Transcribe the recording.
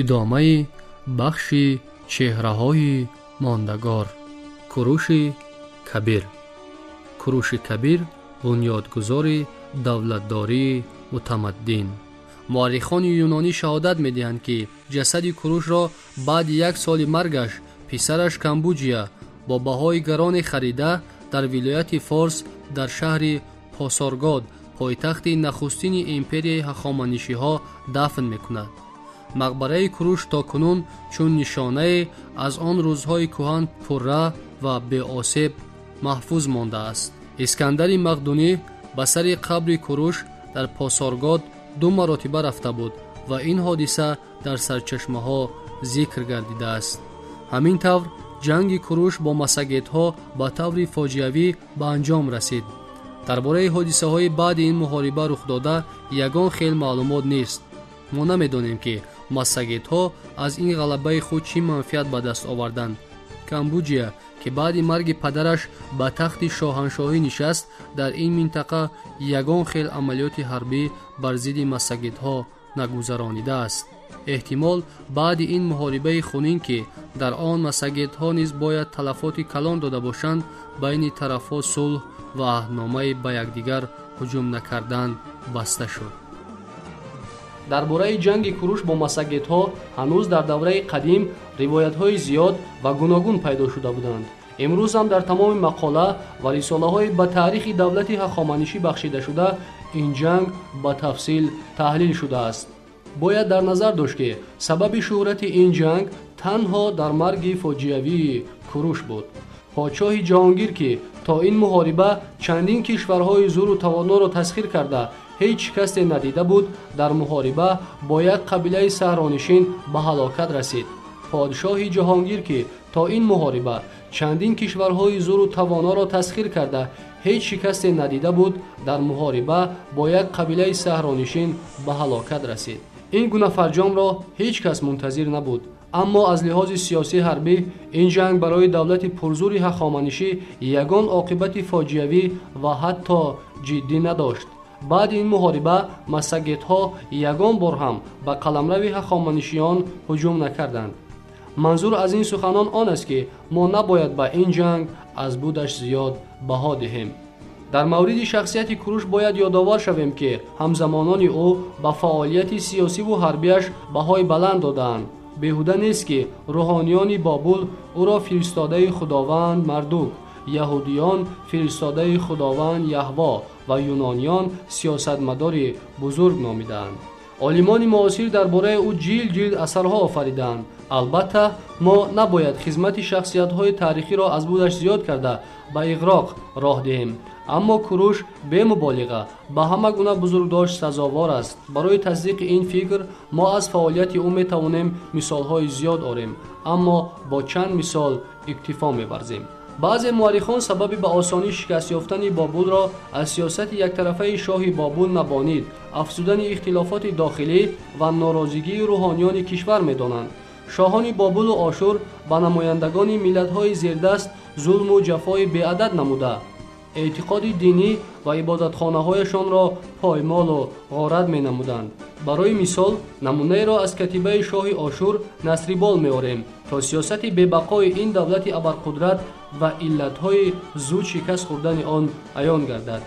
ادامه بخش چهره‌های ماندگار. کوروش کبیر. کوروش کبیر بنیادگذار دولتداری متمدن. مورخان یونانی شهادت می‌دهند که جسد کوروش را بعد یک سال مرگش پسرش کامبوجیا با بهای گران خریده در ولایت فارس در شهر پاسارگاد پایتخت نخستین امپریای هخامنشی‌ها دفن می‌کند. مقبره کوروش تاکنون چون نشانه از آن روزهای کهن پرره و بی آسیب محفوظ مانده است. اسکندر مقدونی به سر قبر کوروش در پاسارگاد 2 مرتبه رفته بود و این حادثه در سرچشمه ها ذکر گردیده است. همین طور جنگ کوروش با مساگیت ها به طور فاجعه‌ای به انجام رسید. درباره حادثه های بعد این محاربه رخ داده یگان خیلی معلومات نیست. ما نمیدانیم که مساگیت ها از این غلبه خود چی منفعت به دست آوردند. کامبوجیا که بعد مرگ پدرش به تخت شاهنشاهی نشست در این منطقه یگان خیل عملیات حربی بر ضد مساگیت ها نگذرانیده است. احتمال بعد این محاربه خونین که در آن مساگیت ها نیز باید تلفات کلان داده باشند بین طرفها صلح و عهدنامه به یکدیگر هجوم نکردن بسته شد. درباره جنگ کوروش با مساگیت ها هنوز در دوره قدیم روایت های زیاد و گوناگون پیدا شده بودند. امروز هم در تمام مقاله و رساله های به تاریخ دولت هخامنشی بخشیده شده این جنگ به تفصیل تحلیل شده است. باید در نظر داشت که سبب شهرت این جنگ تنها در مرگ فاجعه‌ای کوروش بود. پادشاه جهانگیر که تا این محاربه چندین کشورهای زور و توانا را تسخیر کرده هیچ کس ندیده بود، در محاربه با یک قبیله صحرانشین به هلاکت رسید. پادشاه جهانگیر که تا این محاربه چندین کشورهای زور و توانا را تسخیر کرده هیچ شکست ندیده بود، در محاربه با یک قبیله صحرانشین به هلاکت رسید. این گونه فرجام را هیچ کس منتظر نبود. اما از لحاظ سیاسی حربی این جنگ برای دولت پرزور هخامنشی یگان عاقبت فاجعه‌ای و حتی جدی نداشت. بعد این محاربه مساگیت ها یگان بار هم به قلمرو هخامنشیان هجوم نکردند. منظور از این سخنان آن است که ما نباید به این جنگ از بودش زیاد بها دهیم. در مورد شخصیت کوروش باید یادآور شویم که همزمانان او به فعالیت سیاسی و حربیش بهای بلند دادند. بیهوده نیست که روحانیان بابل او را فرستاده خداوند مردوک، یهودیان فرستاده خداوند یهوه و یونانیان سیاستمدار بزرگ نامیدند. عالمان معاصر درباره او جیل اثرها آفریدند. البته ما نباید خدمت شخصیت‌های تاریخی را از بودش زیاد کرده به اغراق راه دهیم. اما کوروش به مبالغه به همه گونه بزرگداشت سزاوار است. برای تصدیق این فکر ما از فعالیت او می توانیم مثال‌های زیاد آوریم، اما با چند مثال اکتفا می‌ورزیم. بعضی مورخان سبب به آسانی شکست یافتن بابل را از سیاست یک طرفه شاه بابل نبانید افزودن اختلافات داخلی و ناراضگی روحانیان کشور می‌دانند. شاهان بابل و آشور به نمایندگان ملت‌های زیردست ظلم و جفای بی‌عدد نموده اعتقاد دینی و عبادتخانه‌هایشان را پایمال و غارت می‌نمودند. برای مثال نمونه را از کتیبه شاه آشور نصریبال می‌آوریم تا سیاست بی‌بقای این دولت ابرقدرت و علت‌های زود شکست خوردن آن عیان گردد.